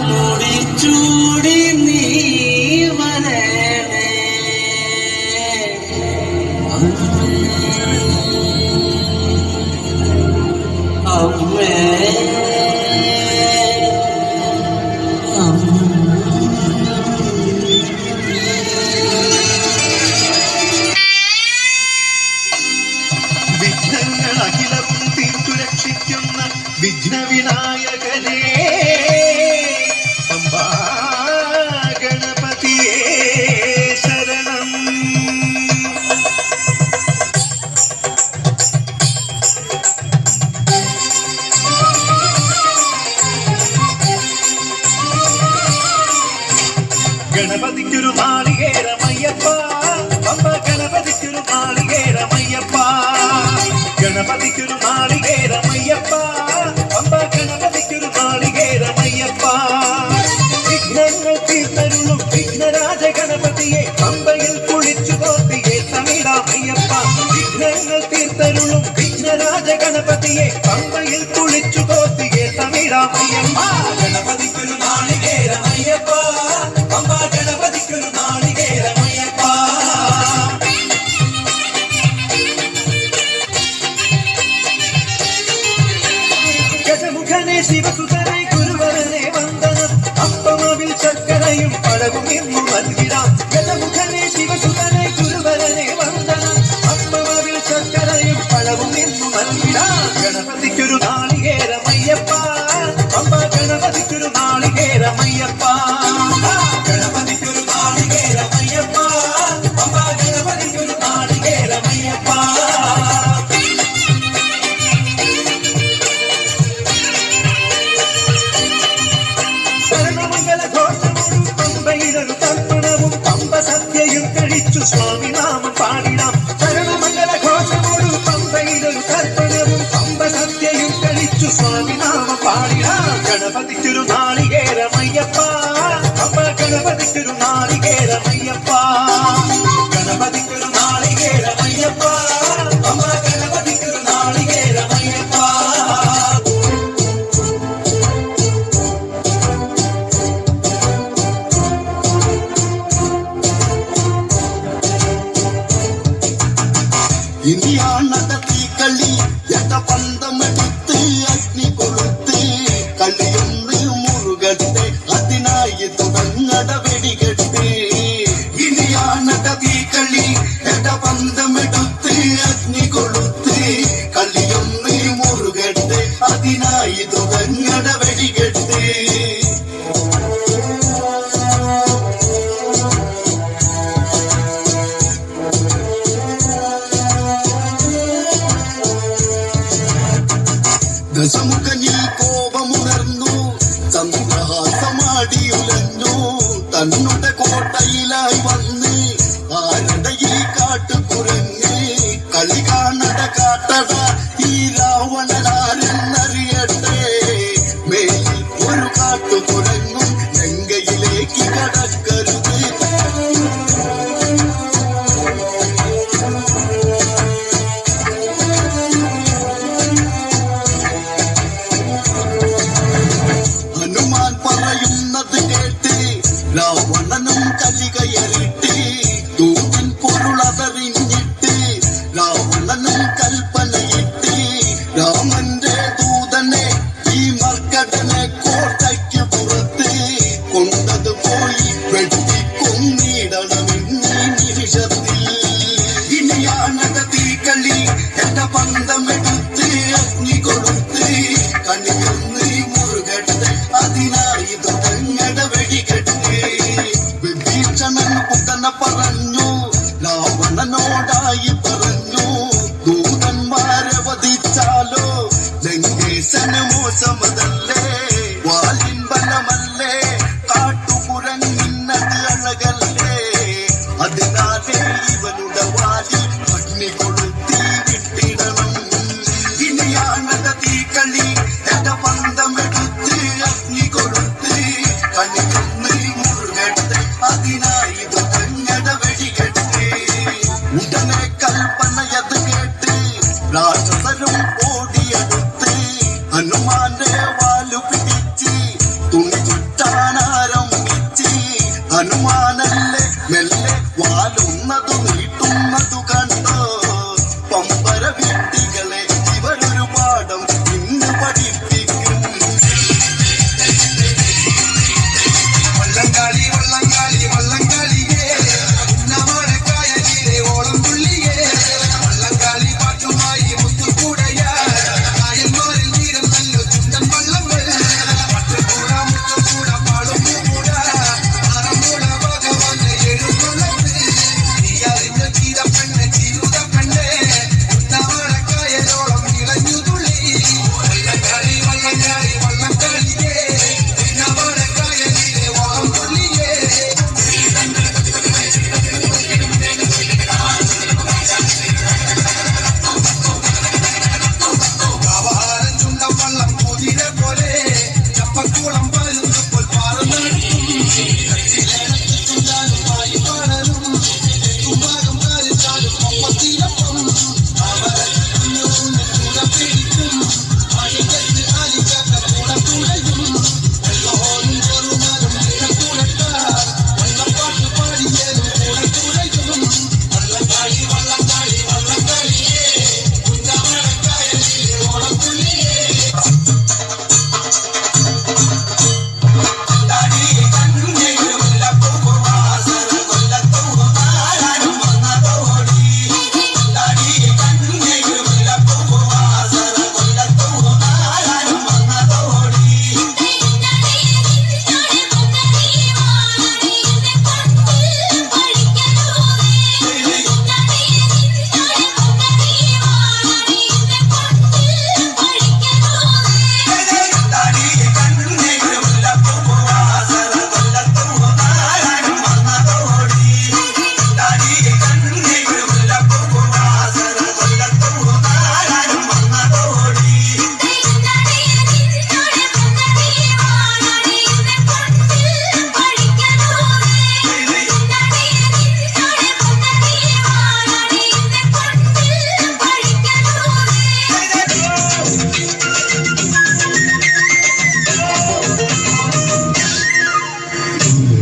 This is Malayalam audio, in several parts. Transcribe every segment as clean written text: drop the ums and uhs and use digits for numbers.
മുടിച്ചൂടി നീ വരണേ അമ്മേ വിഘ്നങ്ങളഖിലവും തീർത്തു രക്ഷിക്കുന്ന വിഘ്നവിനായകനേ പമ്പാ ഗണപതിയേ ശരണം. ഗണപതിക്കൊരു നാളികേരമയ്യപ്പ, പമ്പ ഗണപതിക്കൊരു നാളികേരമയ്യപ്പ, ഗണപതിക്കൊരു നാളികേരമയ്യപ്പ, പമ്പ ഗണപതിക്കൊരു നാളികേരമയ്യപ്പ. വിഘ്നങ്ങൾ തീർത്തരുളും വിഘ്നരാജ ഗണപതിയെ പമ്പയിൽ കുളിച്ചു കോർത്തിയെ തമിഴാമയ്യപ്പ. വിഘ്നങ്ങൾ തീർത്തരുളും വിഘ്നരാജ ഗണപതിയെ പമ്പയിൽ കുളിച്ചു കോർത്തിയെ തമിഴാമയ്യപ്പ. ഗണപതിക്കൊരു നാളികേരമയ്യപ്പ, പമ്പ ഗണപതിക്കൊരു നാളികേരമയ്യപ്പ. ഗജമുഖനെ ശിവസുതനെ ഗുരുവരനെ വന്ദനം, അപ്പമാവിൽ ശർക്കരയും പഴവും എന്നു നൽകിടാം. ഗജമുഖനെ ശിവസുതനെ ഗുരുവരനെ വന്ദനം, അപ്പമാവിൽ ശർക്കരയും പഴവും എന്നു നൽകിടാം. ഗണപതിക്കൊരു നാളികേരമയ്യപ്പ, പമ്പ ഗണപതിക്കൊരു നാളികേരമയ്യപ്പ. ഗണപതിക്കൊരു നാളികേരമയ്യപ്പ, പമ്പ ഗണപതിക്കൊരു നാളികേരമയ്യപ്പ. സ്വാമിനാമം പാടിടാം. ശരണമംഗല ഘോഷമോടു പമ്പയിലൊരു തർപ്പണവും പമ്പ സത്യയും കഴിച്ചു സ്വാമിനാമം പാടിടാം. ഗണപതിക്കൊരു നാളികേരമയ്യപ്പ, പമ്പ ഗണപതിക്കൊരു നാളികേരമയ്യപ്പ. ഗണപതിക്കൊരു നാളികേരമയ്യപ്പ, പമ്പ ഗണപതിക്കൊരു നാളികേരമയ്യപ്പ. ഇനിയാണത തീക്കളി എട്ട പന്തമെടുത്ത് അഗ്നി കൊളുത്ത് കളിയൊന്ന് മുറുകട്ടെ അതിനായി തുടങ്ങട വെടികെട്ട്. ഇനിയാണത തീക്കളി എട്ട പന്തമെടുത്ത് അഗ്നി കൊളുത്ത് കളിയൊന്ന് മുറുകട്ടെ അതിനായി തുടങ്ങട വെടികെട്ട്. ദശമുഖനിൽ കോപമുണർന്നു ചന്ദ്രഹാസമാടിയുലഞ്ഞു തന്നുടെ കോട്ടയിലായി വന്ന് ആരുടെ ഈ കാട്ടുകുരങ്ങ് കളി കാണട കാട്ടട ഈ രാവണനാരെന്നറിയട്ടെ. മേലിൽ ഒരു കാട്ടുകുരങ്ങും ലങ്കയിലേക്ക് കടക്കരുത്. ഹനുമാൻ പറയുന്നത് കേട്ട് രാവണനും കലികയറിട്ട് ദൂതൻ പൊരുളതറിഞ്ഞിട്ട് രാവണനും കൽപ്പനയിട്ട് രാമന്റെ ദൂതനെ ഈ മർക്കടനെ കോട്ടയ്ക്ക് പുറത്ത് കൊണ്ടത് പോയി വെട്ടിക്കൊന്നിടണമെന്ന് നിമിഷത്തിൽ. ഇനിയാണത തീക്കളി എന്റെ പന്തമെടുത്ത് അഗ്നി കൊടുത്ത് കണിയൊന്ന് മുറുകട്ടെ അതിനായി തുടങ്ങട വെടികെട്ട്. വിഭീഷണൻ ഉടനെ പറഞ്ഞു രാവണനോടായി പറഞ്ഞു ദൂതന്മാരെ വധിച്ചാലോ ലങ്കേശന് മോശമതല്ലേ വാലിൻ ബലമല്ലേ കാട്ടുകുരങ്ങിന്നത് അഴകല്ലേ അതിനാലേ ഇവനുടെ വാലിൽ അഗ്നി കൊളുത്തി വിട്ടിടണം. ഇനിയാണത തീക്കളി എന്റെ പന്തമെടുത്ത് അഗ്നി കൊളുത്ത് കണിയൊന്ന് മുറുകട്ടെ അതിനായി തുടങ്ങട വെടികെട്ട്. ഉടനെ കൽപ്പനയത് കേട്ട് രാക്ഷസരും ഓടിയെടുത്ത് ഹനുമാന്റെ വാലു പിടിച്ച് തുണി വാലുന്നതു നീട്ടുന്നതു കണ്ടോ പമ്പര വീട്ടികളെ ഇവരൊരു പാഠം ഇന്ന് പഠിപ്പിക്കും. വള്ളംകാളി വള്ളംകാളി വള്ളംകാളിയേ ഉന്നമടക്കായലിലെ ഓളം തുള്ളിയേ വള്ളംകാളി പാട്ടുമായി മുത്തുകൂടയാ കായന്മാരിൽ തീരം നല്ല ചുണ്ടൻ വള്ളങ്ങൾ പട്ടുകൂട മുത്തുകൂട പാടും കൂട ആറമൂട ഭഗവാന്റെ എഴുന്നള്ളത്ത് നീയറിഞ്ഞ ചീത പെണ്ണ് ചിരുത പെണ്ണേ ഉന്നമടക്കായലോളം ഇളഞ്ഞു തുള്ളി വള്ളംകാളി വള്ളംകാളി വള്ളംകാളിയേ ഉന്നമടക്കായലിലെ ഓളം തുള്ളിയേ. കാവാലൻ ചുണ്ടൻ വള്ളം കുതിര പോലെ ചപ്പക്കുളം പരുന്നപ്പോൾ പാറുന്നടുക്കും ചുണ്ടാനും വായി പാടലും തുമ്പാകം കാലിച്ചാലും ഒപ്പത്തിലപ്പം കൂടെ പിടിക്കും അഴികത്ത് അലിക്കാത്ത കൂടെ തുഴയും വെള്ളോനും ചെറുമാനും കൂടക്കാർ വള്ളപ്പാട്ട് പാടിയേലും കൂടെ തുഴയും വള്ളംകാളി വള്ളംകാളി വള്ളംകാളിയേ കുഞ്ഞമടക്കായലിലെ ഓളം തുള്ളിയേ.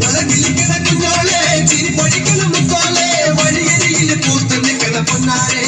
വളകിലിക്കണ കുഞ്ഞോളെ ചിരിപ്പൊഴിക്കണ മുത്തോളെ വഴിയരിയിൽ പൂത്ത് നിൽക്കണ പൊന്നാരെ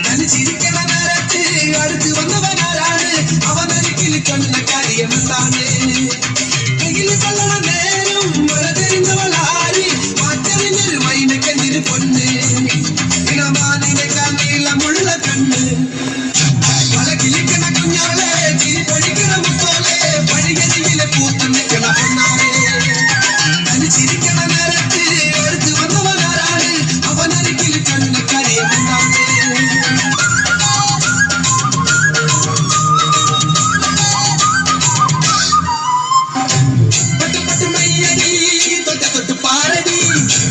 തനി ചിരിക്കണ നേരത്ത് അടുത്ത് വന്നവനാരാണ് അവനരികിൽ കണ്ണ കാര്യമെന്താണ് കയ്യില് കൊള്ളണ നേരം വര தெரிந்தவளாരി മാറ്ററിഞ്ഞൊരു മൈനക്കെന്തിന് പൊന്ന് ഇണമാനിനേക്കാൾ നീളമുള്ള കണ്ണ് വളകിലിക്കണ കുഞ്ഞോളെ ചിരിപ്പൊഴിക്കണ മുത്തോളെ വഴിയരികിലെ പൂത്ത് നിൽക്കണ പൊന്നാരെ തനി ചിരിക്കണ നേരത്ത് അടുത്ത് വന്നവനാരാണ് അവനരികിൽ കണ്ണ കാര്യമെന്താണ് പട്ട് പട്ട് മയ്യടി തൊട്ട് തൊട്ട് പാരടി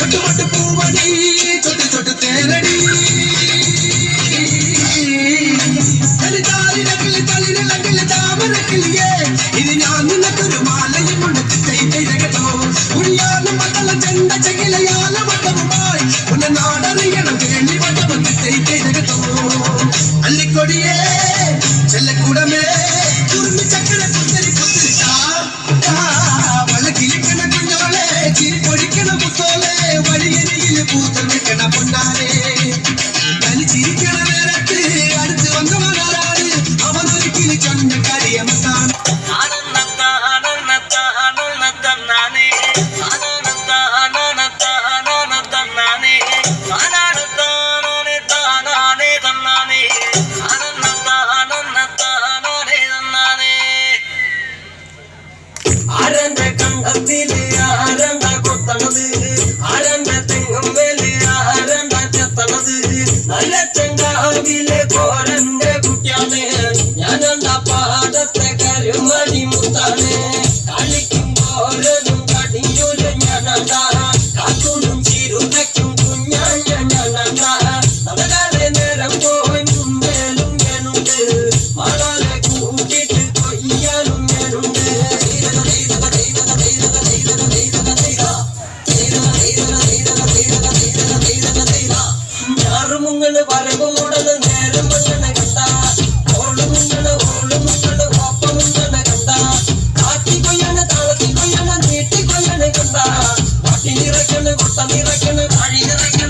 പട്ട് പട്ട് പൂവടി തൊട്ട് തൊട്ട് തേരടി തളിരിളകിൽ താമരക്കിളിയേ ഇത് ഞാൻ നിനക്കൊരു മാലയും ഉണക്ക് ചെയ്തോ ഉഴിയാലും മക്കള ചെണ്ട ചെകിലയാല വട്ടവുമായി ഉന്നെ നാടറിയണം കേളി വട്ടമൊക്കെ ചെയ്തോ അല്ലിക്കൊടിയേ ചെല്ലക്കൂടമേ കുറുമ്പി ചക്കര കുത്തരി കുത്തിരി വളകിലിക്കണ കുഞ്ഞോളെ ചിരിപ്പൊഴിക്കണ മുത്തോളെ വഴിയരിയിൽ പൂത്ത് നിൽക്കണ പൊന്നാരെ തനി ചിരിക്കണ നേരത്ത് അടുത്ത് വന്നവനാരാണ് അവനൊരിക്കൽ കണ്ട കാര്യമെന്താണ് ആരന്റെ കണ്ടത്തില് ആരണ്ട കൊത്തണത് വട്ടം നിറയ്ക്കണ് താഴി നിറയ്ക്കണ്